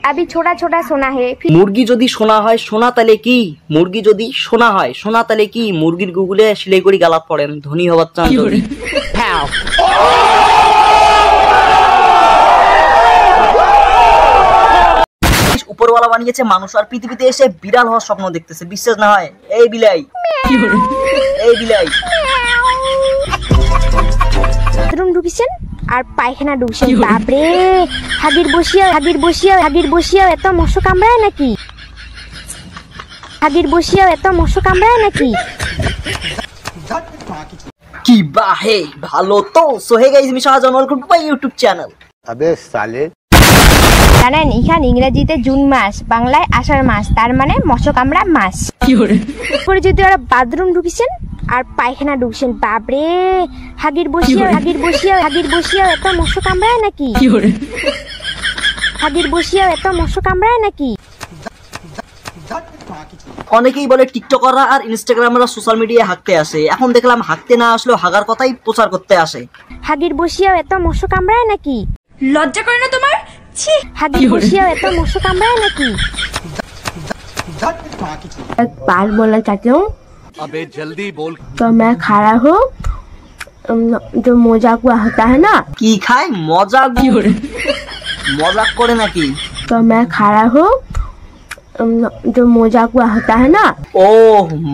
अभी छोटा छोटा सोना है। মুরগি যদি সোনা হয় সোনা তালে কি? মুরগি যদি সোনা হয় সোনা তালে কি? মুরগির গুগলে সিলাই করে গালাত পড়েন ধনী হবার চান যদি। উপরওয়ালা বানিয়েছে মানুষ আর পৃথিবীতে এসে বিড়াল হওয়ার স্বপ্ন দেখতেছে, বিশ্বাস না হয় এই বিলাই, এই বিলাই। বাথরুম ঢুকিছেন আর পায়খানা ঢুকছেন, বাপরে হাগির বসিয়া এত মশা কামড়ায় নাকি? হাগির বসিয়া এত মশা কামড়ায় নাকি? কি বাহে ভালো তো। সো হে গাইস, আমি Shahjahan, welcome to my YouTube channel. আবে সালে জানেন এখানে ইংরেজিতে জুন মাস, বাংলায় আষাঢ় মাস, তার মানে মশা কামড়া মাস। পরে যদি ওরা বাথরুম ঢুকিছেন আর পায়খানা ঢুকছেন, বাপরে হাগির বসিয়া এত মশা কামড়ায় নাকি? হাগির বসিয়া এত মশা কামড়ায় নাকি? অনেকেই বলে টিকটকাররা আর ইনস্টাগ্রামাররা সোশ্যাল মিডিয়ায় হাঁকতে আসে, এখন দেখলাম হাঁকতে না আসলেও হাগার কথাই প্রচার করতে আসে। হাগির বসিয়া এত মশা কামড়ায় নাকি? লজ্জা করে না তোমার? হাগির বসিয়া এত মশা কামড়ায় নাকি? एक बात बोलना चाहती हूँ। अबे जल्दी बोल। तो मैं खड़ा हूँ, जो मजाक हुआ होता है ना, কি খায়? মজাক মজাক করে নাকি? तो मैं खड़ा हूँ, जो मजाक हुआ होता है ना। ও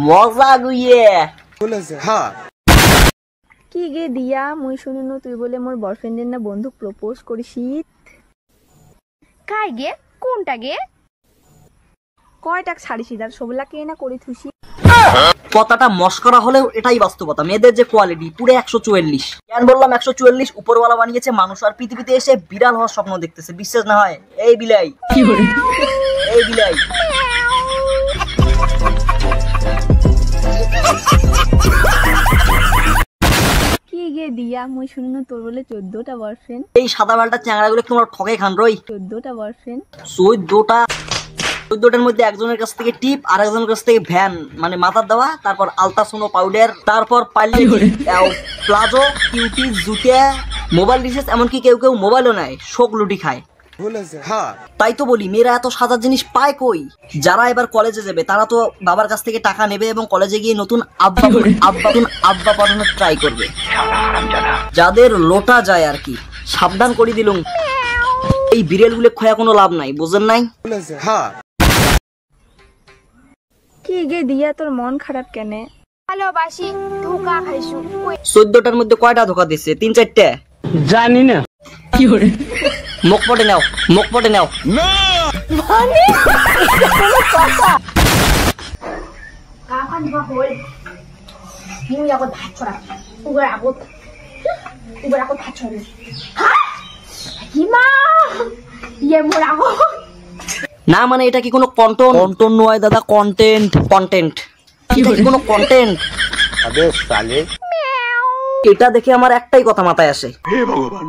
মজাক ইয়ে। हाँ কি গে দিয়া, মুই শুনিনো তুই বলে মোর বয়ফ্রেন্ডের না বন্ধু প্রপোজ করিসি। কাই গে? কোনটা গে? কয়টাক ছাড়িসি তার সবলাকে না করে থুসি। কথাটা মস্করা হলেও এটাই বাস্তবতা। মেয়েদের যে কোয়ালিটি পুরো 144। কেন বললাম 144? উপরওয়ালা বানিয়েছে মানুষ আর পৃথিবীতে এসে বিড়াল হওয়ার স্বপ্ন দেখতেছে, বিশ্বাস না হয় এই বিলাই, এই বিলাই। কি গে দিয়া, মুই শুনিনো তোর বলে 14টা বয়ফ্রেন্ড। এই সাদা বালটা চ্যাংড়াগুলো তোমার ঠকে খান রই। 14টা বয়ফ্রেন্ড। 14টার মধ্যে একজনের কাছ থেকে টিপ আর একজনের কাছ থেকে ভ্যান, মানে মাথার দেওয়া, তারপর আলতাসোনো পাউডার, তারপর পাইলে প্লাজো, কিউটি, জুতে, মোবাইল রিচার্জ, এমনকি কেউ কেউ মোবাইলও নেয়, শোক লুটি খায়। তাই তো বলি মেয়েরা এত সাদা জিনিস পায় কই? যারা এবার কলেজে যাবে তারা তো বাবার কাছ থেকে টাকা নেবে এবং কলেজে গিয়ে নতুন আব্বা পাঠানোর ট্রাই করবে। যাদের লোটা যায় আর কি, সাবধান করে দিলুম, এই বিড়াল গুলো খোয়া কোনো লাভ নাই, বুঝেন নাই? কি গে দিয়া, তোর মন খারাপ কেনে? ভালোবাসি, ধোকা খাইছু। 14টার মধ্যে কয়টা ধোকা দিচ্ছে? 3-4টা জানি না। কি করে মুখ পটে নাও, মুখ পটে নাও। মানে কাকান বা হল মুই আগত ভাত ছড়া উগর আগত ভাত ছড়া। হ্যাঁ হিমা ইয়ে মোর আগত না, মানে এটা কি কোনো কন্টেন্ট নয় দাদা, কন্টেন্ট। এটা কি কোনো কন্টেন্ট? अबे साले এটা দেখে আমার একটাই কথা মাথায় আসে, হে ভগবান,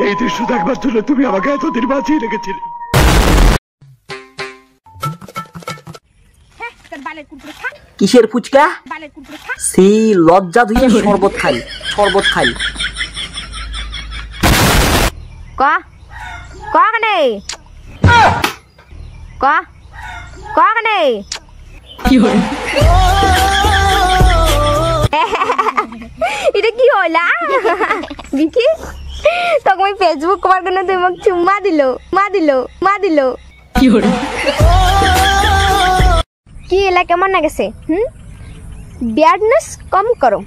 এই দৃশ্য দেখবার জন্য তুমি আমাকে এতদিন বাঁচিয়ে রেখেছিলে। কিসের ফুচকা? সি লজ্জা ধুয়ে শরবত খাই। কানে এটা কি হলা বিকি? তখন ফেসবুক করার জন্য তুই মোক চুম্মা দিল। কি এলা কেমন না গেছে? ব্যাডনেস কম করো।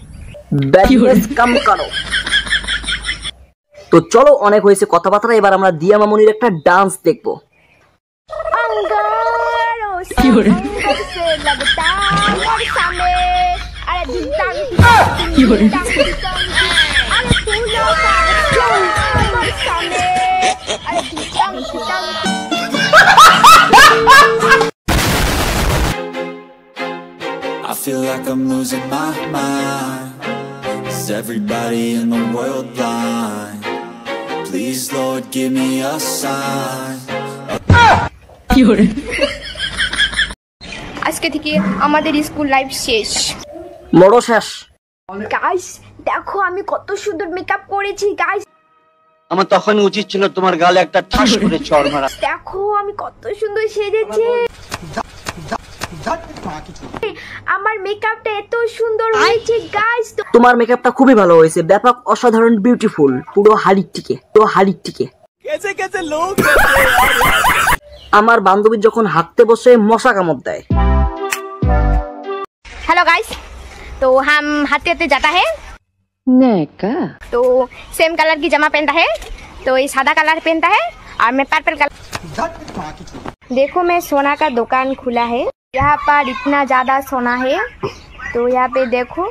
তো চলো, অনেক হয়েছে কথাবার্তা, এবার আমরা দিয়া মামুনির একটা ডান্স দেখবো। I feel like I'm losing my mind. Is everybody in the world blind? Please Lord give me a sign. আজকে থেকে আমাদের স্কুল লাইফ শেষ। বড় শেষ। গাইস দেখো আমি কত সুন্দর মেকআপ করেছি গাইস। আমার তখনই উচিত ছিল তোমার গালে একটা ঠাস করে চড় মারা। দেখো আমি কত সুন্দর সেজেছি, আমার মেকআপটা এত সুন্দর হয়েছে গাইস। তোমার মেকআপটা খুবই ভালো হয়েছে, ব্যাপক অসাধারণ বিউটিফুল, পুরো হালিক টিকে। আমার বান্ধবী যখন হাঁটতে বসে মশা কামড় দেয়। हेलो गाइस, तो हम हाथे हाथे जाता है तो सेम कलर की जमा पहनता है, तो ये सादा कलर पहनता है और मैं पर्पल कलर। देखो मैं सोना का दुकान खुला है, यहाँ पर इतना ज्यादा सोना है, तो यहाँ पे देखो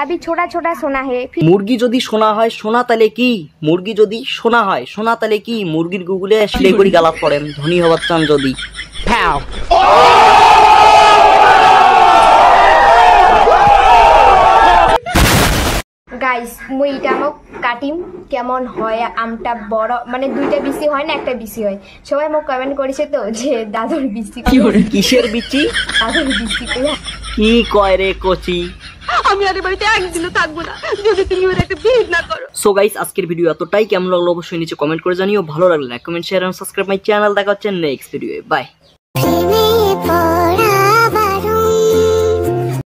अभी छोटा छोटा सोना है। মুরগি যদি সোনা হয় সোনা তালে কি, মুরগি যদি সোনা হয় সোনা তালে কি, মুরগির গুগলে সিলাই করি গালাত পড়েন ধনী হবার চান যদি। গাইস মুই এটা মোক কাটিম কেমন হয়, আমটা বড় মানে দুইটা বিসি হয় না একটা বিসি হয়। সবাই মোক কমেন্ট করেছে তো যে দাদুর বিসি, কিসের বিচি? দাদুর বিসি কইয়া কি কয় রে কচি? আমি আর বাড়িতে একদিনও থাকবো না যদি তুমি ওর একটা বিয়ে না করো। সো গাইস আজকের ভিডিও এতটাই, কেমন লাগলো অবশ্যই নিচে কমেন্ট করে জানিও, ভালো লাগলে like comment share and subscribe my channel. দেখা হচ্ছে নেক্সট ভিডিওয়ে, বাই।